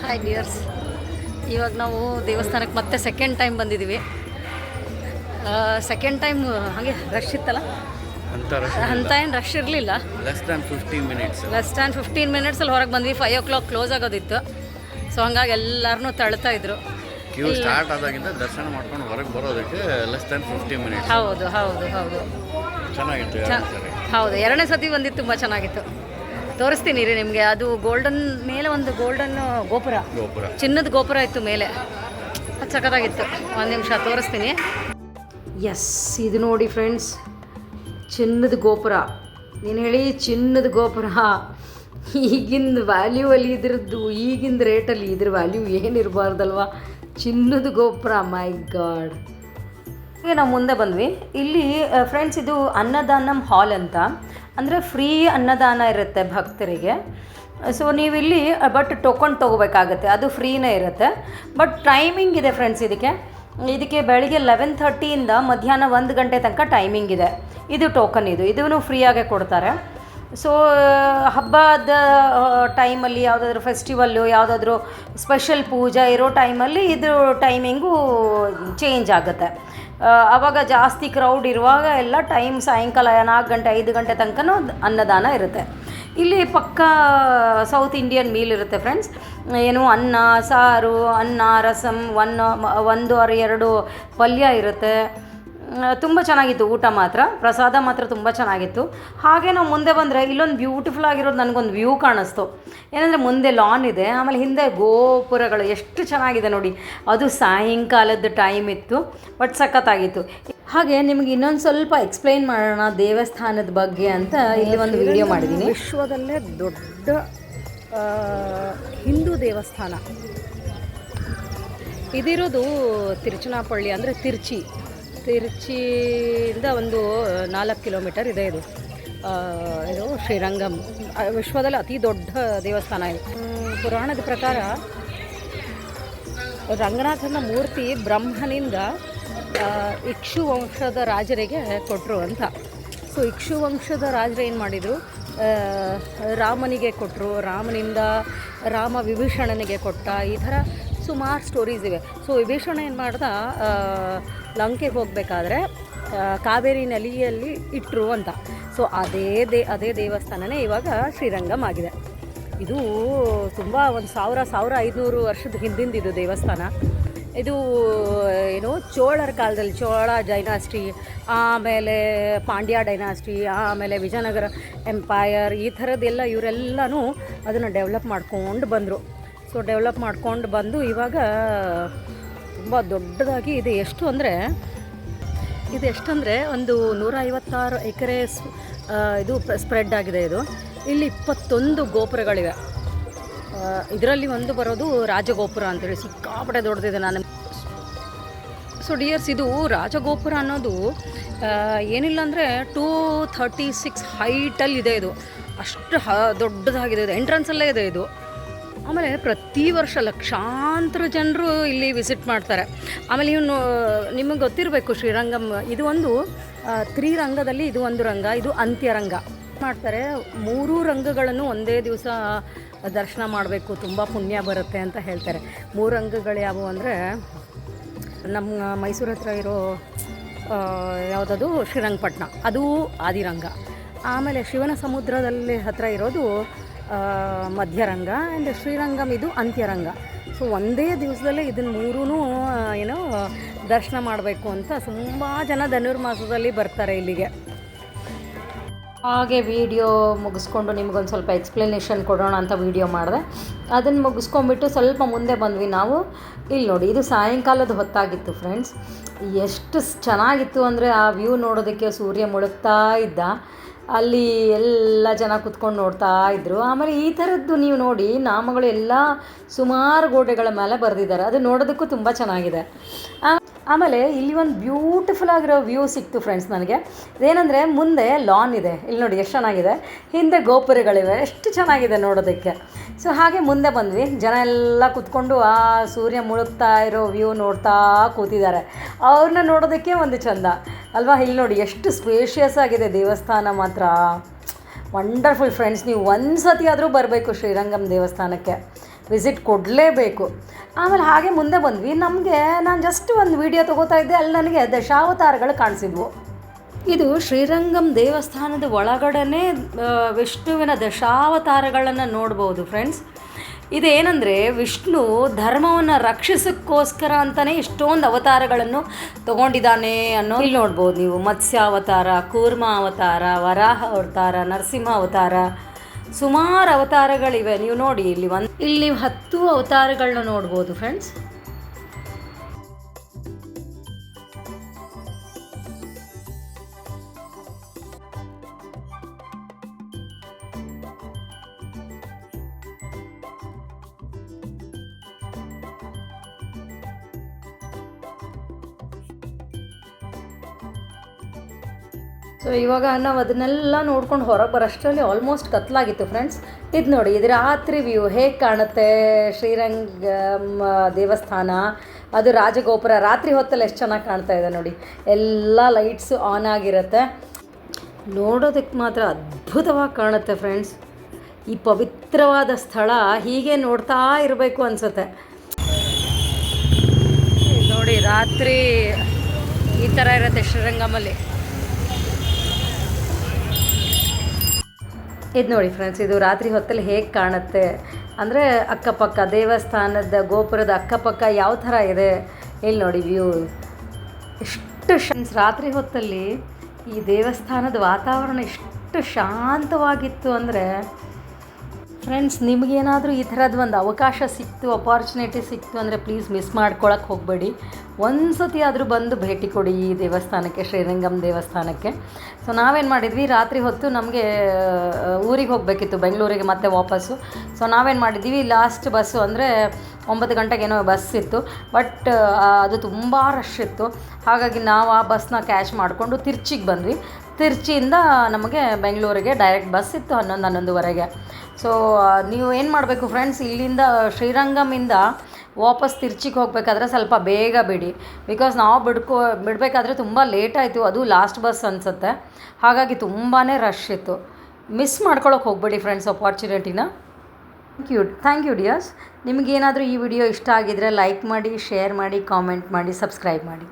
Hi dears, ಇವಾಗ ನಾವು ದೇವಸ್ಥಾನಕ್ಕೆ ಮತ್ತೆ ಸೆಕೆಂಡ್ ಟೈಮ್ ಬಂದಿದ್ದೀವಿ. ಸೆಕೆಂಡ್ ಟೈಮ್ ಹಾಗೆ ರಶ್ ಇತ್ತಲ್ಲ ಅಂತ ಏನು ರಶ್ ಇರಲಿಲ್ಲ. ಲೆಸ್ ದ್ಯಾನ್ 15 ಮಿನಿಟ್ಸಲ್ಲಿ ಹೊರಗೆ ಬಂದ್ವಿ. 5 o'clock ಕ್ಲೋಸ್ ಆಗೋದಿತ್ತು. ಸೊ ಹಂಗಾಗಿ ಎಲ್ಲರನ್ನೂ ತಳ್ತಾ ಇದ್ರು. ಕ್ಯೂ ಸ್ಟಾರ್ಟ್ ಆದಾಗಿಂದ ದರ್ಶನ ಮಾಡ್ಕೊಂಡು ಹೊರಗೆ ಬರೋದಕ್ಕೆ ಲೆಸ್ ದ್ಯಾನ್ 15 ಮಿನಿಟ್ಸ್. ಹೌದು ಹೌದು ಹೌದು ಚೆನ್ನಾಗಿತ್ತು. ಹೌದು, ಎರಡನೇ ಸತಿ ಬಂದಿದ್ದು ತುಂಬ ಚೆನ್ನಾಗಿತ್ತು. ತೋರಿಸ್ತೀನಿ ರೀ ನಿಮಗೆ. ಅದು ಗೋಲ್ಡನ್ ಮೇಲೆ ಒಂದು ಗೋಲ್ಡನ್ ಗೋಪುರ, ಚಿನ್ನದ ಗೋಪುರ ಇತ್ತು ಮೇಲೆ. ಅದು ಸಖತ್ತಾಗಿತ್ತು. ಒಂದು ನಿಮಿಷ ತೋರಿಸ್ತೀನಿ. ಎಸ್, ಇದು ನೋಡಿ ಫ್ರೆಂಡ್ಸ್, ಚಿನ್ನದ ಗೋಪುರ. ನೀನು ಹೇಳಿ ಚಿನ್ನದ ಗೋಪುರ. ಈಗಿಂದ ವ್ಯಾಲ್ಯೂ ಅಲ್ಲಿ ಇದ್ರದ್ದು, ಈಗಿಂದ ರೇಟಲ್ಲಿ ಇದ್ರ ವ್ಯಾಲ್ಯೂ ಏನಿರಬಾರ್ದಲ್ವ. ಚಿನ್ನದ ಗೋಪುರ, ಮೈ ಗಾಡ್. ಈಗ ನಾವು ಮುಂದೆ ಬಂದ್ವಿ. ಇಲ್ಲಿ ಫ್ರೆಂಡ್ಸ್ ಇದು ಅನ್ನದಾನಂ ಹಾಲ್ ಅಂತ, ಅಂದರೆ ಫ್ರೀ ಅನ್ನದಾನ ಇರುತ್ತೆ ಭಕ್ತರಿಗೆ. ಸೊ ನೀವಿಲ್ಲಿ ಬಟ್ ಟೋಕನ್ ತೊಗೋಬೇಕಾಗತ್ತೆ, ಅದು ಫ್ರೀನೇ ಇರುತ್ತೆ. ಬಟ್ ಟೈಮಿಂಗ್ ಇದೆ ಫ್ರೆಂಡ್ಸ್ ಇದಕ್ಕೆ ಬೆಳಿಗ್ಗೆ 11:30 ಮಧ್ಯಾಹ್ನ 1 ಗಂಟೆ ತನಕ ಟೈಮಿಂಗ್ ಇದೆ. ಇದು ಟೋಕನ್, ಇದೂ ಫ್ರೀಯಾಗೆ ಕೊಡ್ತಾರೆ. ಸೊ ಹಬ್ಬದ ಟೈಮಲ್ಲಿ, ಯಾವುದಾದ್ರೂ ಫೆಸ್ಟಿವಲ್ಲು, ಯಾವುದಾದ್ರೂ ಸ್ಪೆಷಲ್ ಪೂಜೆ ಇರೋ ಟೈಮಲ್ಲಿ ಇದು ಟೈಮಿಂಗು ಚೇಂಜ್ ಆಗುತ್ತೆ. ಆವಾಗ ಜಾಸ್ತಿ ಕ್ರೌಡ್ ಇರುವಾಗ ಎಲ್ಲ ಟೈಮ್ ಸಾಯಂಕಾಲ 4 ಗಂಟೆ 5 ಗಂಟೆ ತನಕನೂ ಅನ್ನದಾನ ಇರುತ್ತೆ. ಇಲ್ಲಿ ಪಕ್ಕ ಸೌತ್ ಇಂಡಿಯನ್ ಮೀಲ್ ಇರುತ್ತೆ ಫ್ರೆಂಡ್ಸ್. ಏನು ಅನ್ನ ಸಾರು, ಅನ್ನ ರಸಮ್, 1 or 2 ಪಲ್ಯ ಇರುತ್ತೆ. ತುಂಬ ಚೆನ್ನಾಗಿತ್ತು ಊಟ ಮಾತ್ರ. ಪ್ರಸಾದ ಮಾತ್ರ ತುಂಬ ಚೆನ್ನಾಗಿತ್ತು. ಹಾಗೆ ನಾವು ಮುಂದೆ ಬಂದರೆ ಇಲ್ಲೊಂದು ಬ್ಯೂಟಿಫುಲ್ ಆಗಿರೋದು ನನಗೊಂದು ವ್ಯೂ ಕಾಣಿಸ್ತು. ಏನಂದರೆ ಮುಂದೆ ಲಾನ್ ಇದೆ, ಆಮೇಲೆ ಹಿಂದೆ ಗೋಪುರಗಳು ಎಷ್ಟು ಚೆನ್ನಾಗಿದೆ ನೋಡಿ. ಅದು ಸಾಯಂಕಾಲದ ಟೈಮ್ ಇತ್ತು, ಬಟ್ ಸಖತ್ತಾಗಿತ್ತು. ಹಾಗೆ ನಿಮಗೆ ಇನ್ನೊಂದು ಸ್ವಲ್ಪ ಎಕ್ಸ್ಪ್ಲೈನ್ ಮಾಡೋಣ ದೇವಸ್ಥಾನದ ಬಗ್ಗೆ ಅಂತ ಇಲ್ಲಿ ಒಂದು ವಿಡಿಯೋ ಮಾಡಿದ್ದೀನಿ. ವಿಶ್ವದಲ್ಲೇ ದೊಡ್ಡ ಹಿಂದೂ ದೇವಸ್ಥಾನ ಇದಿರೋದು ತಿರುಚನಾಪಳ್ಳಿ, ಅಂದರೆ ತಿರುಚಿಯಿಂದ ಒಂದು 4 ಕಿಲೋಮೀಟರ್ ಇದೆ. ಇದು ಶ್ರೀರಂಗಂ, ವಿಶ್ವದಲ್ಲಿ ಅತಿ ದೊಡ್ಡ ದೇವಸ್ಥಾನ ಇದು. ಪುರಾಣದ ಪ್ರಕಾರ ರಂಗನಾಥನ ಮೂರ್ತಿ ಬ್ರಹ್ಮನಿಂದ ಇಕ್ಷು ವಂಶದ ರಾಜರಿಗೆ ಕೊಟ್ಟರು ಅಂತ. ಸೊ ಇಕ್ಷು ವಂಶದ ರಾಜರು ಏನು ಮಾಡಿದರು, ರಾಮನಿಗೆ ಕೊಟ್ಟರು, ರಾಮನಿಂದ ರಾಮ ವಿಭೀಷಣನಿಗೆ ಕೊಟ್ಟ. ಈ ಥರ ಸುಮಾರು ಸ್ಟೋರೀಸ್ ಇವೆ. ಸೊ ವಿಭೀಷಣ ಏನು ಮಾಡ್ದ, ಲಂಕೆಗೆ ಹೋಗಬೇಕಾದ್ರೆ ಕಾವೇರಿ ನದಿಯಲ್ಲಿ ಇಟ್ಟರು ಅಂತ. ಸೊ ಅದೇ ದೇವಸ್ಥಾನನೇ ಇವಾಗ ಶ್ರೀರಂಗಂ ಆಗಿದೆ. ಇದು ತುಂಬ 1500 ವರ್ಷದ ಹಿಂದಿಂದಿದು ದೇವಸ್ಥಾನ. ಇದು ಏನು ಚೋಳರ ಕಾಲದಲ್ಲಿ, ಚೋಳ ಡೈನಾಸ್ಟಿ, ಆಮೇಲೆ ಪಾಂಡ್ಯ ಡೈನಾಸ್ಟಿ, ಆಮೇಲೆ ವಿಜಯನಗರ ಎಂಪೈರ್, ಈ ಥರದ್ದೆಲ್ಲ ಇವರೆಲ್ಲನೂ ಅದನ್ನು ಡೆವಲಪ್ ಮಾಡ್ಕೊಂಡು ಬಂದರು. ಸೊ ಡೆವಲಪ್ ಮಾಡ್ಕೊಂಡು ಬಂದು ಇವಾಗ ತುಂಬ ದೊಡ್ಡದಾಗಿ ಇದೆ. ಎಷ್ಟು ಅಂದರೆ ಒಂದು 156 ಎಕರೆ ಇದು ಸ್ಪ್ರೆಡ್ ಆಗಿದೆ. ಇಲ್ಲಿ 21 ಗೋಪುರಗಳಿವೆ. ಇದರಲ್ಲಿ ಒಂದು ಬರೋದು ರಾಜಗೋಪುರ ಅಂತೇಳಿ, ಸಿಕ್ಕಾಪಟ್ಟೆ ದೊಡ್ಡದಿದೆ. ಸೊ ಡಿಯರ್ಸ್, ಇದು ರಾಜಗೋಪುರ ಅನ್ನೋದು ಏನಿಲ್ಲ ಅಂದರೆ 236 ಹೈಟಲ್ಲಿದೆ. ಇದು ಅಷ್ಟು ದೊಡ್ಡದಾಗಿದೆ. ಇದು ಎಂಟ್ರೆನ್ಸಲ್ಲೇ ಇದೆ ಇದು. ಆಮೇಲೆ ಪ್ರತಿ ವರ್ಷ ಲಕ್ಷಾಂತರ ಜನರು ಇಲ್ಲಿ ವಿಸಿಟ್ ಮಾಡ್ತಾರೆ. ಆಮೇಲೆ ಇವನು ನಿಮಗೆ ಗೊತ್ತಿರಬೇಕು, ಶ್ರೀರಂಗಂ ಇದು ಒಂದು 3 ರಂಗದಲ್ಲಿ ಇದು ಒಂದು ರಂಗ, ಇದು ಅಂತ್ಯರಂಗ ಮಾಡ್ತಾರೆ. 3 ರಂಗಗಳನ್ನು ಒಂದೇ ದಿವಸ ದರ್ಶನ ಮಾಡಬೇಕು, ತುಂಬ ಪುಣ್ಯ ಬರುತ್ತೆ ಅಂತ ಹೇಳ್ತಾರೆ. 3 ರಂಗಗಳು ಯಾವುವು ಅಂದರೆ, ನಮ್ಮ ಮೈಸೂರು ಹತ್ರ ಇರೋ ಯಾವುದದು ಶ್ರೀರಂಗಪಟ್ಟಣ, ಅದು ಆದಿರಂಗ. ಆಮೇಲೆ ಶಿವನ ಸಮುದ್ರದಲ್ಲಿ ಹತ್ರ ಇರೋದು ಮಧ್ಯರಂಗ, ಆ್ಯಂಡ್ ಶ್ರೀರಂಗಂ ಇದು ಅಂತ್ಯರಂಗ. ಸೊ ಒಂದೇ ದಿವಸದಲ್ಲೇ ಇದನ್ನು 3 ಏನೋ ದರ್ಶನ ಮಾಡಬೇಕು ಅಂತ ತುಂಬ ಜನ ಧನುರ್ಮಾಸದಲ್ಲಿ ಬರ್ತಾರೆ ಇಲ್ಲಿಗೆ. ಹಾಗೆ ವಿಡಿಯೋ ಮುಗಿಸ್ಕೊಂಡು ನಿಮಗೊಂದು ಸ್ವಲ್ಪ ಎಕ್ಸ್ಪ್ಲನೇಷನ್ ಕೊಡೋಣ ಅಂತ ವಿಡಿಯೋ ಮಾಡಿದೆ. ಅದನ್ನು ಮುಗಿಸ್ಕೊಂಡ್ಬಿಟ್ಟು ಸ್ವಲ್ಪ ಮುಂದೆ ಬಂದ್ವಿ ನಾವು. ಇಲ್ಲಿ ನೋಡಿ, ಇದು ಸಾಯಂಕಾಲದ ಹೊತ್ತಾಗಿತ್ತು ಫ್ರೆಂಡ್ಸ್. ಎಷ್ಟು ಚೆನ್ನಾಗಿತ್ತು ಅಂದರೆ ಆ ವ್ಯೂ ನೋಡೋದಕ್ಕೆ. ಸೂರ್ಯ ಮುಳುಗ್ತಾ ಇದ್ದ, ಅಲ್ಲಿ ಎಲ್ಲ ಜನ ಕುತ್ಕೊಂಡು ನೋಡ್ತಾ ಇದ್ದರು. ಆಮೇಲೆ ಈ ಥರದ್ದು ನೀವು ನೋಡಿ, ನಾಮಗಳು ಎಲ್ಲ ಸುಮಾರು ಗೋಡೆಗಳ ಮೇಲೆ ಬರೆದಿದ್ದಾರೆ. ಅದು ನೋಡೋದಕ್ಕೂ ತುಂಬ ಚೆನ್ನಾಗಿದೆ. ಆಮೇಲೆ ಇಲ್ಲಿ ಒಂದು ಬ್ಯೂಟಿಫುಲ್ ಆಗಿರೋ ವ್ಯೂ ಸಿಕ್ತು ಫ್ರೆಂಡ್ಸ್ ನನಗೆ. ಇದೇನೆಂದರೆ ಮುಂದೆ ಲಾನ್ ಇದೆ. ಇಲ್ಲಿ ನೋಡಿ ಎಷ್ಟು ಚೆನ್ನಾಗಿದೆ. ಹಿಂದೆ ಗೋಪುರಗಳಿವೆ, ಎಷ್ಟು ಚೆನ್ನಾಗಿದೆ ನೋಡೋದಕ್ಕೆ. ಸೊ ಹಾಗೆ ಮುಂದೆ ಬಂದ್ವಿ. ಜನ ಎಲ್ಲ ಕೂತ್ಕೊಂಡು ಆ ಸೂರ್ಯ ಮುಳುಗ್ತಾ ಇರೋ ವ್ಯೂ ನೋಡ್ತಾ ಕೂತಿದ್ದಾರೆ. ಅವ್ರನ್ನ ನೋಡೋದಕ್ಕೆ ಒಂದು ಚಂದ ಅಲ್ವಾ. ಇಲ್ಲಿ ನೋಡಿ ಎಷ್ಟು ಸ್ಪೇಷಿಯಸ್ ಆಗಿದೆ ದೇವಸ್ಥಾನ ಮಾತ್ರ. ವಂಡರ್ಫುಲ್ ಫ್ರೆಂಡ್ಸ್, ನೀವು ಒಂದು ಸತಿ ಆದರೂ ಬರಬೇಕು ಶ್ರೀರಂಗಂ ದೇವಸ್ಥಾನಕ್ಕೆ. ವಿಸಿಟ್ ಕೊಡಲೇಬೇಕು. ಆಮೇಲೆ ಹಾಗೆ ಮುಂದೆ ಬಂದ್ವಿ. ನಮಗೆ ನಾನು ಜಸ್ಟ್ ಒಂದು ವಿಡಿಯೋ ತೊಗೋತಾ ಇದ್ದೆ, ಅಲ್ಲಿ ನನಗೆ ದಶಾವತಾರಗಳು ಕಾಣಿಸಿದ್ವು. ಇದು ಶ್ರೀರಂಗಂ ದೇವಸ್ಥಾನದ ಒಳಗಡೆ ವಿಷ್ಣುವಿನ ದಶಾವತಾರಗಳನ್ನು ನೋಡ್ಬೋದು ಫ್ರೆಂಡ್ಸ್. ಇದೇನೆಂದರೆ ವಿಷ್ಣು ಧರ್ಮವನ್ನು ರಕ್ಷಿಸೋಕ್ಕೋಸ್ಕರ ಅಂತಲೇ ಇಷ್ಟೊಂದು ಅವತಾರಗಳನ್ನು ತೊಗೊಂಡಿದ್ದಾನೆ ಅನ್ನೋ ಇಲ್ಲಿ ನೋಡ್ಬೋದು ನೀವು. ಮತ್ಸ್ಯಾವತಾರ, ಕೂರ್ಮ ಅವತಾರ, ವರಾಹ ಅವತಾರ, ನರಸಿಂಹ ಅವತಾರ, ಸುಮಾರು ಅವತಾರಗಳಿವೆ. ನೀವು ನೋಡಿ ಇಲ್ಲಿ ನೀವು 10 ಅವತಾರಗಳನ್ನ ನೋಡ್ಬೋದು ಫ್ರೆಂಡ್ಸ್. ಸೊ ಇವಾಗ ನಾವು ಅದನ್ನೆಲ್ಲ ನೋಡ್ಕೊಂಡು ಹೊರಗೆ ಬರೋಷ್ಟರಲ್ಲಿ ಆಲ್ಮೋಸ್ಟ್ ಕತ್ಲಾಗಿತ್ತು ಫ್ರೆಂಡ್ಸ್. ಇದು ನೋಡಿ, ಇದು ರಾತ್ರಿ ವ್ಯೂ ಹೇಗೆ ಕಾಣುತ್ತೆ. ಶ್ರೀರಂಗಂ ದೇವಸ್ಥಾನ, ಅದು ರಾಜಗೋಪುರ ರಾತ್ರಿ ಹೊತ್ತಲ್ಲಿ ಎಷ್ಟು ಚೆನ್ನಾಗಿ ಕಾಣ್ತಾ ಇದೆ ನೋಡಿ. ಎಲ್ಲ ಲೈಟ್ಸು ಆನ್ ಆಗಿರುತ್ತೆ. ನೋಡೋದಕ್ಕೆ ಮಾತ್ರ ಅದ್ಭುತವಾಗಿ ಕಾಣುತ್ತೆ ಫ್ರೆಂಡ್ಸ್. ಈ ಪವಿತ್ರವಾದ ಸ್ಥಳ ಹೀಗೆ ನೋಡ್ತಾ ಇರಬೇಕು ಅನಿಸುತ್ತೆ ನೋಡಿ. ರಾತ್ರಿ ಈ ಥರ ಇರುತ್ತೆ ಶ್ರೀರಂಗಮಲ್ಲಿ. ಇದು ನೋಡಿ ಫ್ರೆಂಡ್ಸ್, ಇದು ರಾತ್ರಿ ಹೊತ್ತಲ್ಲಿ ಹೇಗೆ ಕಾಣುತ್ತೆ ಅಂದರೆ ಅಕ್ಕಪಕ್ಕ ದೇವಸ್ಥಾನದ ಗೋಪುರದ ಅಕ್ಕಪಕ್ಕ ಯಾವ ಥರ ಇದೆ ಇಲ್ಲಿ ನೋಡಿ ವ್ಯೂ. ಎಷ್ಟು ರಾತ್ರಿ ಹೊತ್ತಲ್ಲಿ ಈ ದೇವಸ್ಥಾನದ ವಾತಾವರಣ ಎಷ್ಟು ಶಾಂತವಾಗಿತ್ತು ಅಂದರೆ ಫ್ರೆಂಡ್ಸ್, ನಿಮಗೇನಾದರೂ ಈ ಥರದ್ದು ಒಂದು ಅವಕಾಶ ಸಿಕ್ತು, ಅಪಾರ್ಚುನಿಟಿ ಸಿಕ್ತು ಅಂದರೆ ಪ್ಲೀಸ್ ಮಿಸ್ ಮಾಡ್ಕೊಳಕ್ಕೆ ಹೋಗಬೇಡಿ. ಒಂದು ಸತಿ ಆದರೂ ಬಂದು ಭೇಟಿ ಕೊಡಿ ಈ ದೇವಸ್ಥಾನಕ್ಕೆ, ಶ್ರೀರಂಗಂ ದೇವಸ್ಥಾನಕ್ಕೆ. ಸೊ ನಾವೇನು ಮಾಡಿದ್ವಿ, ರಾತ್ರಿ ಹೊತ್ತು ನಮಗೆ ಊರಿಗೆ ಹೋಗಬೇಕಿತ್ತು, ಬೆಂಗಳೂರಿಗೆ ಮತ್ತೆ ವಾಪಸ್ಸು. ಸೊ ನಾವೇನು ಮಾಡಿದ್ವಿ, ಲಾಸ್ಟ್ ಬಸ್ಸು ಅಂದರೆ 9 ಗಂಟೆಗೇನೋ ಬಸ್ ಇತ್ತು. ಬಟ್ ಅದು ತುಂಬ ರಶ್ ಇತ್ತು. ಹಾಗಾಗಿ ನಾವು ಆ ಬಸ್ನ ಕ್ಯಾಚ್ ಮಾಡಿಕೊಂಡು ತಿರ್ಚಿಗೆ ಬಂದ್ವಿ. ತಿರ್ಚಿಯಿಂದ ನಮಗೆ ಬೆಂಗಳೂರಿಗೆ ಡೈರೆಕ್ಟ್ ಬಸ್ ಇತ್ತು 11-11:30ಗೆ. ಸೊ ನೀವು ಏನು ಮಾಡಬೇಕು ಫ್ರೆಂಡ್ಸ್, ಇಲ್ಲಿಂದ ಶ್ರೀರಂಗಮಿಂದ ವಾಪಸ್ ತಿರ್ಚಿಗೆ ಹೋಗಬೇಕಾದ್ರೆ ಸ್ವಲ್ಪ ಬೇಗ ಬಿಡಿ. ಬಿಕಾಸ್ ನಾವು ಬಿಡಬೇಕಾದ್ರೆ ತುಂಬ ಲೇಟ್ ಆಯಿತು, ಅದು ಲಾಸ್ಟ್ ಬಸ್ ಅನಿಸುತ್ತೆ. ಹಾಗಾಗಿ ತುಂಬಾ ರಶ್ ಇತ್ತು. ಮಿಸ್ ಮಾಡ್ಕೊಳ್ಳೋಕೆ ಹೋಗಬೇಡಿ ಫ್ರೆಂಡ್ಸ್ ಅಪಾರ್ಚುನಿಟಿನ. Thank you dears. ನಿಮಗೇನಾದರೂ ಈ ವಿಡಿಯೋ ಇಷ್ಟ ಆಗಿದರೆ ಲೈಕ್ ಮಾಡಿ, ಶೇರ್ ಮಾಡಿ, ಕಾಮೆಂಟ್ ಮಾಡಿ, ಸಬ್ಸ್ಕ್ರೈಬ್ ಮಾಡಿ.